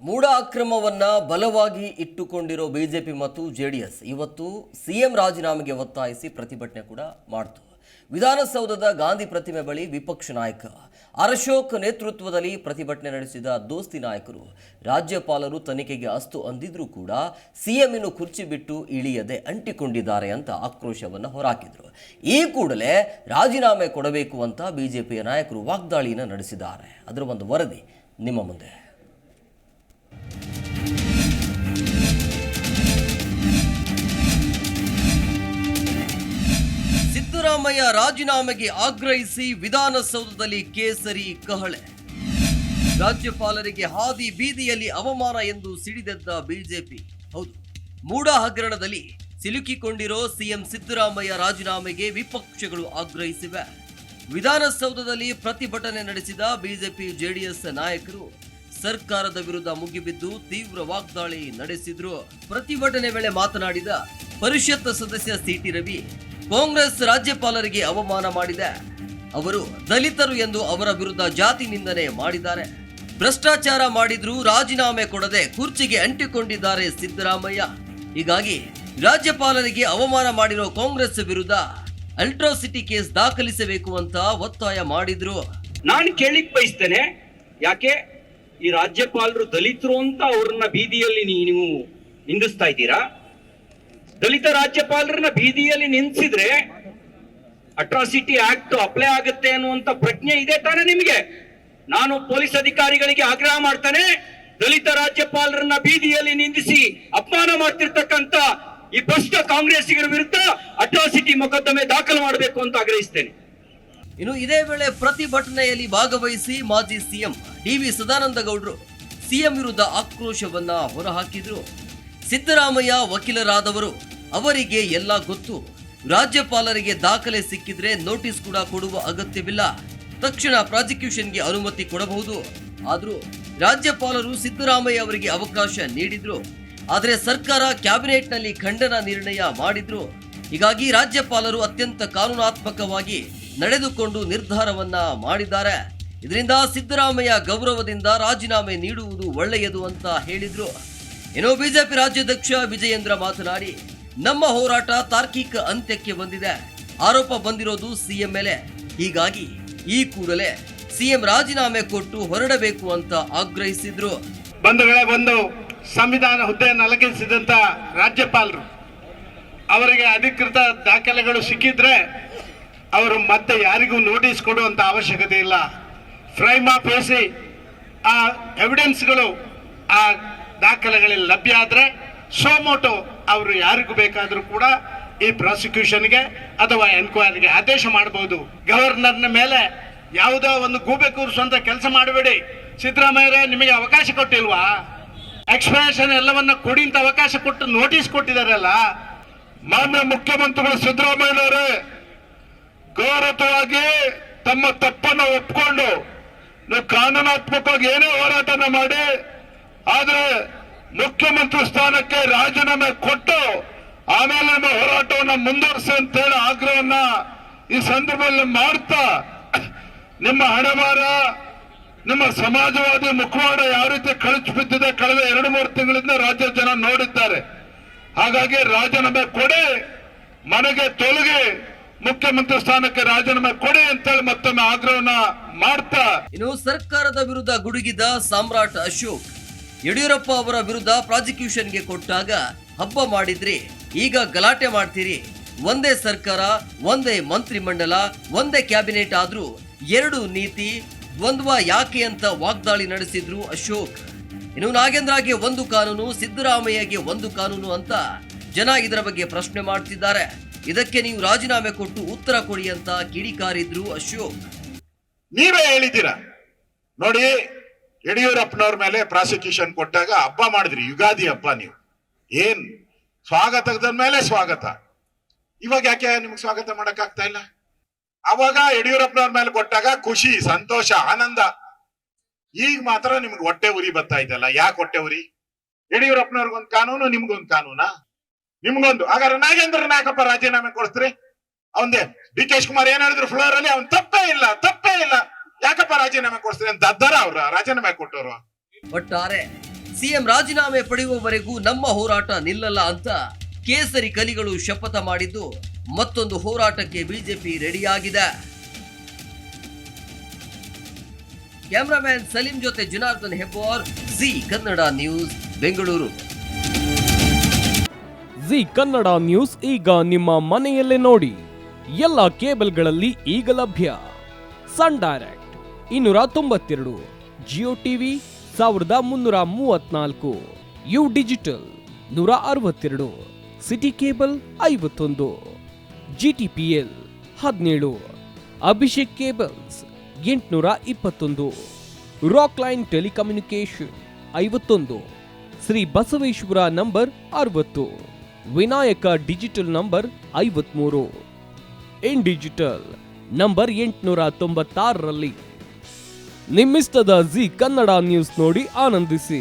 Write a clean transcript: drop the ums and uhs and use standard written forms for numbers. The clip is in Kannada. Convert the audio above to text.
ಮೂಢ ಅಕ್ರಮವನ್ನ ಬಲವಾಗಿ ಇಟ್ಟುಕೊಂಡಿರೋ ಬಿಜೆಪಿ ಮತ್ತು ಜೆಡಿಎಸ್ ಇವತ್ತು ಸಿಎಂ ರಾಜೀನಾಮೆಗೆ ಒತ್ತಾಯಿಸಿ ಪ್ರತಿಭಟನೆ ಕೂಡ ಮಾಡಿತು. ವಿಧಾನಸೌಧದ ಗಾಂಧಿ ಪ್ರತಿಮೆ ಬಳಿ ವಿಪಕ್ಷ ನಾಯಕ ಅಶೋಕ್ ನೇತೃತ್ವದಲ್ಲಿ ಪ್ರತಿಭಟನೆ ನಡೆಸಿದ ದೋಸ್ತಿ ನಾಯಕರು ರಾಜ್ಯಪಾಲರು ತನಿಖೆಗೆ ಅಸ್ತು ಅಂದಿದ್ರೂ ಕೂಡ ಸಿಎಂ ಇನ್ನು ಕುರ್ಚಿ ಬಿಟ್ಟು ಇಳಿಯದೆ ಅಂಟಿಕೊಂಡಿದ್ದಾರೆ ಅಂತ ಆಕ್ರೋಶವನ್ನು ಹೊರಹಾಕಿದ್ರು. ಈ ಕೂಡಲೇ ರಾಜೀನಾಮೆ ಕೊಡಬೇಕು ಅಂತ ಬಿಜೆಪಿಯ ನಾಯಕರು ವಾಗ್ದಾಳಿಯನ್ನು ನಡೆಸಿದ್ದಾರೆ. ಅದರ ಒಂದು ವರದಿ ನಿಮ್ಮ ಮುಂದೆ. ಸಿದ್ದರಾಮಯ್ಯ ರಾಜೀನಾಮೆಗೆ ಆಗ್ರಹಿಸಿ ವಿಧಾನಸೌಧದಲ್ಲಿ ಕೇಸರಿ ಕಹಳೆ. ರಾಜ್ಯಪಾಲರಿಗೆ ಹಾದಿ ಬೀದಿಯಲ್ಲಿ ಅವಮಾನ ಎಂದು ಸಿಡಿದೆದ್ದ ಬಿಜೆಪಿ. ಹೌದು, ಮೂಢ ಹಗರಣದಲ್ಲಿ ಸಿಲುಕಿಕೊಂಡಿರೋ ಸಿಎಂ ಸಿದ್ದರಾಮಯ್ಯ ರಾಜೀನಾಮೆಗೆ ವಿಪಕ್ಷಗಳು ಆಗ್ರಹಿಸಿವೆ. ವಿಧಾನಸೌಧದಲ್ಲಿ ಪ್ರತಿಭಟನೆ ನಡೆಸಿದ ಬಿಜೆಪಿ ಜೆಡಿಎಸ್ ನಾಯಕರು ಸರ್ಕಾರದ ವಿರುದ್ಧ ಮುಗಿಬಿದ್ದು ತೀವ್ರ ವಾಗ್ದಾಳಿ ನಡೆಸಿದ್ರು. ಪ್ರತಿಭಟನೆ ವೇಳೆ ಮಾತನಾಡಿದ ಪರಿಷತ್ ಸದಸ್ಯ ಸಿಟಿ ರವಿ, ಕಾಂಗ್ರೆಸ್ ರಾಜ್ಯಪಾಲರಿಗೆ ಅವಮಾನ ಮಾಡಿದೆ. ಅವರು ದಲಿತರು ಎಂದು ಅವರ ವಿರುದ್ಧ ಜಾತಿ ನಿಂದನೆ ಮಾಡಿದ್ದಾರೆ. ಭ್ರಷ್ಟಾಚಾರ ಮಾಡಿದ್ರೂ ರಾಜೀನಾಮೆ ಕೊಡದೆ ಕುರ್ಚಿಗೆ ಅಂಟಿಕೊಂಡಿದ್ದಾರೆ ಸಿದ್ದರಾಮಯ್ಯ. ಹೀಗಾಗಿ ರಾಜ್ಯಪಾಲರಿಗೆ ಅವಮಾನ ಮಾಡಿರೋ ಕಾಂಗ್ರೆಸ್ ವಿರುದ್ಧ ಅಲ್ಟ್ರಾಸಿಟಿ ಕೇಸ್ ದಾಖಲಿಸಬೇಕು ಅಂತ ಒತ್ತಾಯ ಮಾಡಿದ್ರು. ನಾನು ಕೇಳಿಕ್ ಬಯಸ್ತೇನೆ, ಯಾಕೆ ಈ ರಾಜ್ಯಪಾಲರು ದಲಿತರು ಅಂತ ಅವ್ರನ್ನ ಬೀದಿಯಲ್ಲಿ ನೀವು ನಿಂದಿಸ್ತಾ ಇದ್ದೀರಾ? ದಲಿತ ರಾಜ್ಯಪಾಲರನ್ನ ಬೀದಿಯಲ್ಲಿ ನಿಂದಿಸಿದ್ರೆ ಅಟ್ರಾಸಿಟಿ ಆಕ್ಟ್ ಅಪ್ಲೈ ಆಗುತ್ತೆ ಅನ್ನುವಂತ ಪ್ರಜ್ಞೆ ಇದೆ ತಾನೇ ನಿಮಗೆ? ನಾನು ಪೊಲೀಸ್ ಅಧಿಕಾರಿಗಳಿಗೆ ಆಗ್ರಹ ಮಾಡ್ತಾನೆ, ದಲಿತ ರಾಜ್ಯಪಾಲರನ್ನ ಬೀದಿಯಲ್ಲಿ ನಿಂದಿಸಿ ಅಪಮಾನ ಮಾಡ್ತಿರ್ತಕ್ಕಂತ ಈ ಭ್ರಷ್ಟ ಕಾಂಗ್ರೆಸ್ಸಿಗರ ವಿರುದ್ಧ ಅಟ್ರಾಸಿಟಿ ಮೊಕದ್ದಮೆ ದಾಖಲು ಮಾಡಬೇಕು ಅಂತ ಆಗ್ರಹಿಸ್ತೇನೆ. ಇನ್ನು ಇದೇ ವೇಳೆ ಪ್ರತಿಭಟನೆಯಲ್ಲಿ ಭಾಗವಹಿಸಿ ಮಾಜಿ ಸಿಎಂ ಡಿ.ವಿ. ಸದಾನಂದ ಗೌಡರು ಸಿಎಂ ವಿರುದ್ಧ ಆಕ್ರೋಶವನ್ನ ಹೊರಹಾಕಿದ್ರು. ಸಿದ್ದರಾಮಯ್ಯ ವಕೀಲರಾದವರು, ಅವರಿಗೆ ಎಲ್ಲ ಗೊತ್ತು. ರಾಜ್ಯಪಾಲರಿಗೆ ದಾಖಲೆ ಸಿಕ್ಕಿದ್ರೆ ನೋಟಿಸ್ ಕೂಡ ಕೊಡುವ ಅಗತ್ಯವಿಲ್ಲ. ತಕ್ಷಣ ಪ್ರಾಸಿಕ್ಯೂಷನ್ಗೆ ಅನುಮತಿ ಕೊಡಬಹುದು. ಆದ್ರೂ ರಾಜ್ಯಪಾಲರು ಸಿದ್ದರಾಮಯ್ಯ ಅವರಿಗೆ ಅವಕಾಶ ನೀಡಿದ್ರು. ಆದರೆ ಸರ್ಕಾರ ಕ್ಯಾಬಿನೆಟ್ನಲ್ಲಿ ಖಂಡನ ನಿರ್ಣಯ ಮಾಡಿದ್ರು. ಹೀಗಾಗಿ ರಾಜ್ಯಪಾಲರು ಅತ್ಯಂತ ಕಾನೂನಾತ್ಮಕವಾಗಿ ನಡೆದುಕೊಂಡು ನಿರ್ಧಾರವನ್ನ ಮಾಡಿದ್ದಾರೆ. ಇದರಿಂದ ಸಿದ್ದರಾಮಯ್ಯ ಗೌರವದಿಂದ ರಾಜೀನಾಮೆ ನೀಡುವುದು ಒಳ್ಳೆಯದು ಅಂತ ಹೇಳಿದ್ರು. ಇನ್ನು ಬಿಜೆಪಿ ರಾಜ್ಯಾಧ್ಯಕ್ಷ ವಿಜಯೇಂದ್ರ ಮಾತನಾಡಿ, ನಮ್ಮ ಹೋರಾಟ ತಾರ್ಕಿಕ ಅಂತ್ಯಕ್ಕೆ ಬಂದಿದೆ. ಆರೋಪ ಬಂದಿರೋದು ಸಿಎಂ ಮೇಲೆ. ಹೀಗಾಗಿ ಈ ಕೂಡಲೇ ಸಿಎಂ ರಾಜೀನಾಮೆ ಕೊಟ್ಟು ಹೊರಡಬೇಕು ಅಂತ ಆಗ್ರಹಿಸಿದ್ರು. ಒಂದು ಸಂವಿಧಾನ ಹುದ್ದೆಯನ್ನು ಅಲಂಕರಿಸಿದಂತ ರಾಜ್ಯಪಾಲರು ಅವರಿಗೆ ಅಧಿಕೃತ ದಾಖಲೆಗಳು ಸಿಕ್ಕಿದ್ರೆ ಅವರು ಮತ್ತೆ ಯಾರಿಗೂ ನೋಟಿಸ್ ಕೊಡುವಂತ ಅವಶ್ಯಕತೆ ಇಲ್ಲ. ಫ್ರೈಮ್ ಆಫ್ ಫೇಸಿ ಆ ಎವಿಡೆನ್ಸ್ಗಳು ಆ ದಾಖಲೆಗಳಲ್ಲಿ ಲಭ್ಯ ಆದ್ರೆ ಸೋಮೋಟೋ ಅವರು ಯಾರಿಗೂ ಬೇಕಾದ್ರೂ ಕೂಡ ಈ ಪ್ರಾಸಿಕ್ಯೂಷನ್ಗೆ ಅಥವಾ ಎನ್ಕ್ವೈರಿಗೆ ಆದೇಶ ಮಾಡಬಹುದು. ಗವರ್ನರ್ನ ಮೇಲೆ ಯಾವುದೋ ಒಂದು ಗೂಬೆ ಕೂರಿಸುವಂತ ಕೆಲಸ ಮಾಡಬೇಡಿ. ಸಿದ್ದರಾಮಯ್ಯ ನಿಮಗೆ ಅವಕಾಶ ಕೊಟ್ಟಿಲ್ವಾ? ಎಕ್ಸ್ಪ್ಲನೇಷನ್ ಎಲ್ಲವನ್ನ ಕೊಡಿ ಅಂತ ಅವಕಾಶ ಕೊಟ್ಟು ನೋಟಿಸ್ ಕೊಟ್ಟಿದಾರಲ್ಲ. ಮಾನ್ಯ ಮುಖ್ಯಮಂತ್ರಿಗಳು ಸಿದ್ದರಾಮಯ್ಯನವರೇ ಗೌರವವಾಗಿ ತಮ್ಮ ತಪ್ಪನ್ನು ಒಪ್ಪಿಕೊಂಡು ನೀವು ಕಾನೂನಾತ್ಮಕವಾಗಿ ಏನೇ ಹೋರಾಟನ ಮಾಡಿ, ಆದ್ರೆ ಮುಖ್ಯಮಂತ್ರಿ ಸ್ಥಾನಕ್ಕೆ ರಾಜೀನಾಮೆ ಕೊಟ್ಟು ಆಮೇಲೆ ನಿಮ್ಮ ಹೋರಾಟವನ್ನು ಮುಂದುವರಿಸಿ ಅಂತ ಹೇಳಿ ಆಗ್ರಹವನ್ನ ಈ ಸಂದರ್ಭದಲ್ಲಿ ಮಾಡ್ತಾ, ನಿಮ್ಮ ಹಣೆಬಾರ, ನಿಮ್ಮ ಸಮಾಜವಾದಿ ಮುಖವಾಡ ಯಾವ ರೀತಿ ಕಳಚಿ ಬಿದ್ದಿದೆ ಕಳೆದ 2-3 ತಿಂಗಳಿಂದ ರಾಜ್ಯದ ಜನ ನೋಡಿದ್ದಾರೆ. ಹಾಗಾಗಿ ರಾಜೀನಾಮೆ ಕೊಡಿ, ಮನೆಗೆ ತೊಲಗಿ, ಮುಖ್ಯಮಂತ್ರಿ ಸ್ಥಾನಕ್ಕೆ ರಾಜೀನಾಮೆ ಕೊಡಿ ಅಂತೇಳಿ ಮತ್ತೊಮ್ಮೆ ಆಗ್ರಹವನ್ನ ಮಾಡ್ತಾ, ಇನ್ನು ಸರ್ಕಾರದ ವಿರುದ್ಧ ಗುಡುಗಿದ ಸಾಮ್ರಾಟ್ ಅಶೋಕ್, ಯಡಿಯೂರಪ್ಪ ಅವರ ವಿರುದ್ಧ ಪ್ರಾಸಿಕ್ಯೂಷನ್ಗೆ ಕೊಟ್ಟಾಗ ಹಬ್ಬ ಮಾಡಿದ್ರಿ, ಈಗ ಗಲಾಟೆ ಮಾಡ್ತೀರಿ. ಒಂದೇ ಸರ್ಕಾರ, ಒಂದೇ ಮಂತ್ರಿಮಂಡಲ, ಒಂದೇ ಕ್ಯಾಬಿನೆಟ್ ಆದ್ರೂ 2 ನೀತಿ ದ್ವಂದ್ವ ಯಾಕೆ ಅಂತ ವಾಗ್ದಾಳಿ ನಡೆಸಿದ್ರು ಅಶೋಕ್. ಇನ್ನು ನಾಗೇಂದ್ರಗೆ 1 ಕಾನೂನು, ಸಿದ್ದರಾಮಯ್ಯಗೆ 1 ಕಾನೂನು ಅಂತ ಜನ ಇದರ ಬಗ್ಗೆ ಪ್ರಶ್ನೆ ಮಾಡ್ತಿದ್ದಾರೆ. ಇದಕ್ಕೆ ನೀವು ರಾಜೀನಾಮೆ ಕೊಟ್ಟು ಉತ್ತರ ಕೊಡಿ ಅಂತ ಕಿಡಿಕಾರಿದ್ರು ಅಶೋಕ್. ನೀವೇ ಹೇಳಿದ್ದೀರಾ ನೋಡಿ, ಯಡಿಯೂರಪ್ಪನವ್ರ ಮೇಲೆ ಪ್ರಾಸಿಕ್ಯೂಷನ್ ಕೊಟ್ಟಾಗ ಹಬ್ಬ ಮಾಡಿದ್ರಿ, ಯುಗಾದಿ ಹಬ್ಬ. ನೀವು ಏನ್ ಸ್ವಾಗತದ ಮೇಲೆ ಸ್ವಾಗತ, ಇವಾಗ ಯಾಕೆ ನಿಮ್ಗೆ ಸ್ವಾಗತ ಮಾಡಕ್ ಆಗ್ತಾ ಇಲ್ಲ? ಅವಾಗ ಯಡಿಯೂರಪ್ಪನವ್ರ ಮೇಲೆ ಕೊಟ್ಟಾಗ ಖುಷಿ, ಸಂತೋಷ, ಆನಂದ. ಈಗ ಮಾತ್ರ ನಿಮ್ಗೆ ಹೊಟ್ಟೆ ಉರಿ ಬರ್ತಾ ಇದೆಯಲ್ಲ. ಯಾಕೆ ಹೊಟ್ಟೆ ಉರಿ? ಯಡಿಯೂರಪ್ಪನವ್ರಿಗೊಂದು ಕಾನೂನು, ನಿಮ್ಗೊಂದು ಕಾನೂನಾ? ನಿಮ್ಗೊಂದು. ಹಾಗಾದ್ರೆ ನಾಗೇಂದ್ರನ ಯಾಕಪ್ಪ ರಾಜೀನಾಮೆ ಕೊಡಿಸ್ರಿ? ಅವಂದೇ ಡಿ ಕೆ ಶಿವಕುಮಾರ್ ಏನ್ ಹೇಳಿದ್ರು ಫ್ಲೋರ್ ಅಲ್ಲಿ, ಅವ್ನ್ ತಪ್ಪೇ ಇಲ್ಲ, ಯಾಕಪ್ಪ ರಾಜೀನಾಮೆ ಕೊಡಿಸ್ರಿ ಅಂತ ದದ್ದರ ಅವ್ರ ರಾಜೀನಾಮೆ ಕೊಟ್ಟವರು. ಒಟ್ಟಾರೆ ಸಿಎಂ ರಾಜೀನಾಮೆ ಪಡೆಯುವವರೆಗೂ ನಮ್ಮ ಹೋರಾಟ ನಿಲ್ಲಲ್ಲ ಅಂತ ಕೇಸರಿ ಕಲಿಗಳು ಶಪಥ ಮಾಡಿದ್ದು ಮತ್ತೊಂದು ಹೋರಾಟಕ್ಕೆ ಬಿಜೆಪಿ ರೆಡಿಯಾಗಿದೆ. ಕ್ಯಾಮರಾಮ್ಯಾನ್ ಸಲೀಂ ಜೊತೆ ಜನಾರ್ದನ್ ಹೆಬ್ಬಾರ್, ಜಿ ಕನ್ನಡ ನ್ಯೂಸ್, ಬೆಂಗಳೂರು. ಜಿ ಕನ್ನಡ ನ್ಯೂಸ್ ಈಗ ನಿಮ್ಮ ಮನೆಯಲ್ಲೇ ನೋಡಿ. ಎಲ್ಲ ಕೇಬಲ್ಗಳಲ್ಲಿ ಈಗ ಲಭ್ಯ. Sun Direct 292, Jio TV 1334, U digital 162, city cable 51, GTPL 17, Abhishek cables 821, rock line telecommunication 51, Shri Basaveshwara number 60, Vinayaka digital number 53, in digital number 896ರಲ್ಲಿ. ನಿಮ್ಮಿಸ್ತದ ಜಿ ಕನ್ನಡ ನ್ಯೂಸ್ ನೋಡಿ ಆನಂದಿಸಿ.